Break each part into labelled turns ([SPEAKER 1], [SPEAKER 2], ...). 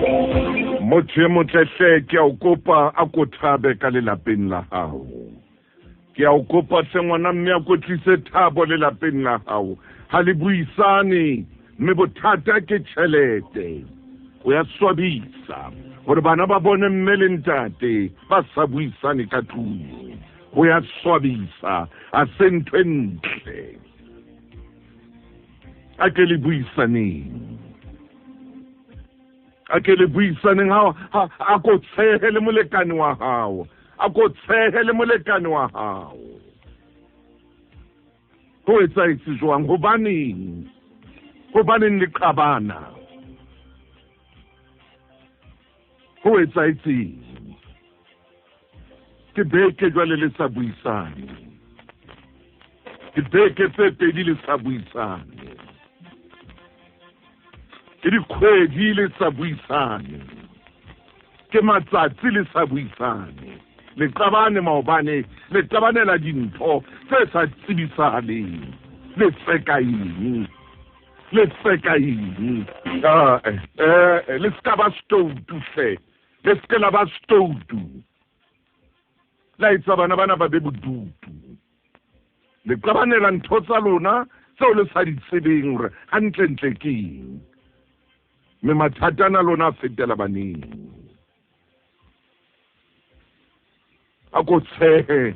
[SPEAKER 1] Motho motlehle ke a o kopa a ko thabe ka lelapeng la hao. Ke a o kopa hle ngwana mme a ko tlise thabo lelapeng la hao. Ha le buisane mme bothata ke tjhelete. O ya swabisa gore bana ba bone mme le ntate ba sa buisane ka tlung. O ya swabisa a se ntho e ntle. A ke le buisaneng. A ke le buisaneng a ko tshehe le molekane wa hao. A ko tshehe le molekane wa hao. Ho etsahetse jwang? Hobaneng le qabana? Ho etsahetseng? Ke beke jwale le sa buisane. Ke beke tse pedi le sa buisane. Ke dikgwedi le sa buisane. Ke matsatsi le sa buisane. Le qabane maobane le qabanela dintho tse sa tsibisahaleng. Le tseka eng? Le tseka eng? Le ska ba stoutu hle. Le ska la ba stoutu. La etsa bana ba be bodutu. Le qabanela ntho tsa lona tseo le sa di tsebeng hore hantle ke eng. Me mathata na lona fetela baneng. A ko tshehe,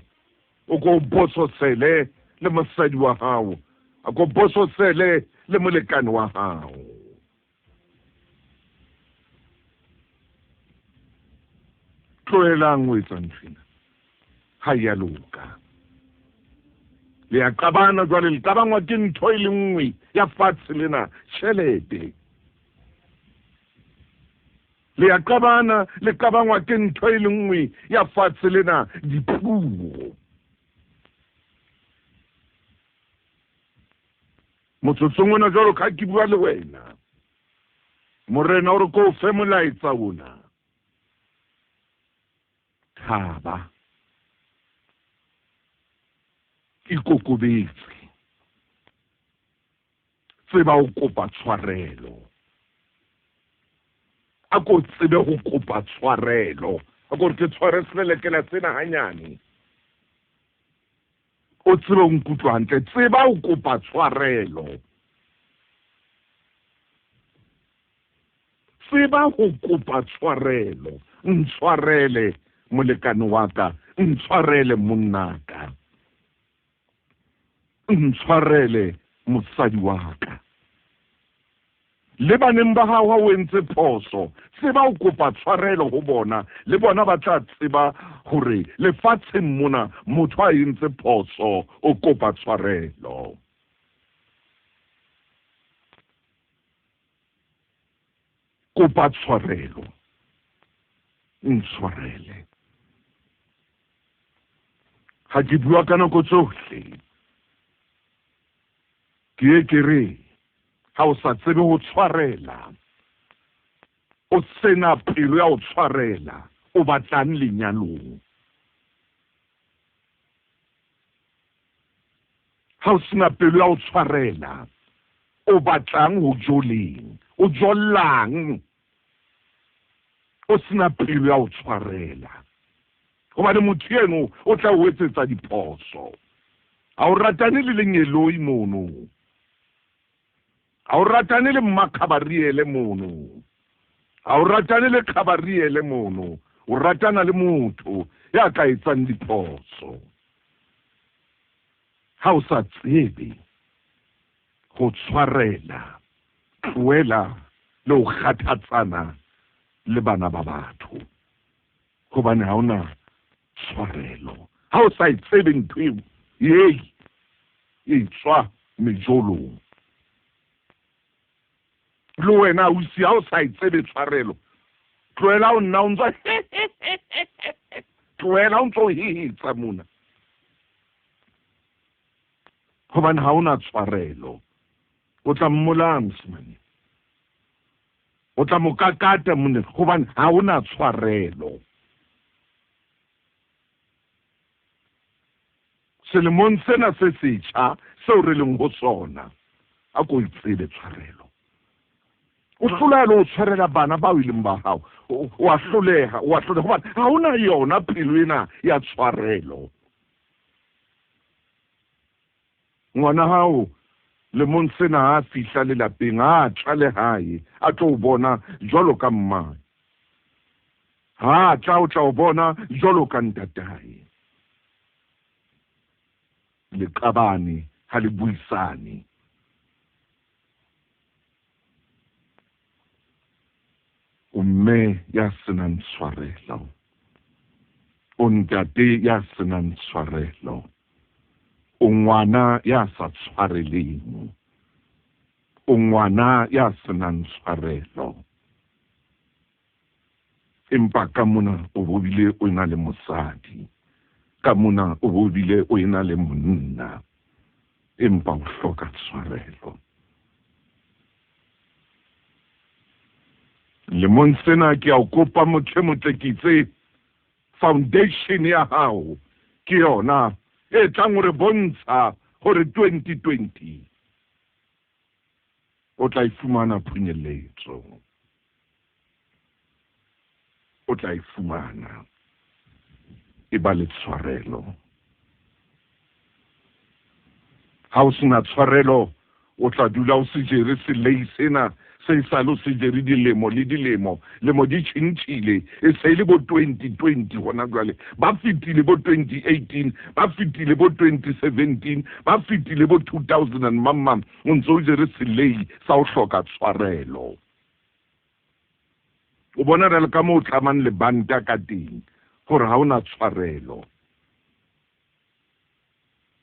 [SPEAKER 1] o ko bososele le mosadi wa hao. A ko bososele le molekane wa hao. Tloelang o etsa nthwena. Ha ya loka. Le ya qabana jwale le qabangwa ke ntho e le nngwe ya fatshe lena tjhelete. Le ya qabana le qabangwa ke ntho e le nngwe ya fatshe lena dipuo. Motsotsong ona jwalo ka ke bua le wena. Morena o re ko fe molaetsa ona. Thaba. Ikokobetse. Tseba o kopa tshwarelo. A ko tsebe ho kopa tshwarelo. A ko ke tshware selelekela sena hanyane. O tsebe o nkutlwa hantle. Tseba o kopa tshwarelo. Tseba ho kopa tshwarelo. Ntshwarele molekane wa ka. Ntshwarele monnaka. Ntshwarele mosadi wa ka. Le baneng ba hao ha o entse phoso, tseba o kopa tshwarelo ho bona. Le bona ba tla tseba hore lefatsheng mona motho a entse phoso o kopa tshwarelo. Kopa tshwarelo. Ntshwarele. Ha ke bua ka nako tsohle. Ke re ha o sa tsebe ho tshwarela, o sena pelo ya ho tshwarela, o batlang lenyalong. Ha o sena pelo ya ho tshwarela, o batlang ho joleng, o jollang. O sena pelo ya ho tshwarela. Hobane motho eno o tla o etsetsa diphoso. Ha o ratane le lenyeloi mono. Ha o ratane le mmakhabariele mono. Ha o ratane le khabariele mono. O ratana le motho ya ka etsang diphoso. Ha o sa tsebe ho tshwarela, tlohela le ho kgathatsana le bana ba batho. Hobane ha ona tshwarelo. Ha o sa tsebe ntho eo, e tswa mejolong. Le wena o si ha o sa tsebe tshwarelo. Tlohela o nna o ntse tlohela o ntso hitsa mona. Hobane ha ona tshwarelo. O tla mmolaya mosimane. O tla mo kakata mone hobane ha ona tshwarelo. Selemong sena se setjha seo re leng ho sona. A ko itsebe tshwarelo. o hlolela o tshwarela bana ba o ileng ba hao wa hlolega gobane ga ona yona pelo ena ya tshwarelo. Ngwana hao lemong sena a fihla lelapeng a tla le hae a tlo o bona jwalo ka mmae, ha tla o tla o bona jwalo ka ntatae. Le qabane ha le buisane. O mme ya senang tshwarelo, o ntate ya senang tshwarelo, o ngwana ya sa tshwareleng, o ngwana ya senang tshwarelo. Empa ka mona o bobile o ena le mosadi, ka mona o bobile o ena le monna, empa o hloka tshwarelo. Lemong sena ke a o kopa motho motle ke itse foundation ya hao ke yona e tlang re bontsha gore 2020 o tla ifumana phunyeletso, o tla ifumana e ba le tshwarelo. Ha o sena tshwarelo o tla dula o se jere selei sena se sa lo se jere dilemo le dilemo, lemo di tšhintšhile e se le bo 2020 gona jwale, ba fetile bo 2018, ba fetile bo 2017, ba fetile bo 2000 and mamam, o ntse o jere selei sa o hloka tshwarelo. O bona re le ka mo o tlamang lebanta ka teng gore ha ona tshwarelo.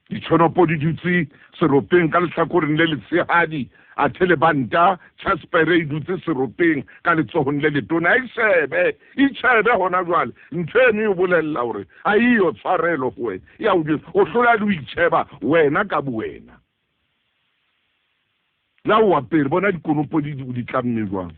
[SPEAKER 1] Ditšhonopo di dutse seropeng ka lehlakoreng le letshehadi, a lebanta Chaspere e dutse seropeng ka letsogong le letona. Itšhebe gona jwale ntho eno e bolelela gore a iyo tshwarelo go wena ya o hlola le o itšheba wena ka bowena. La o apere bona dikonopo di tlamme jwang.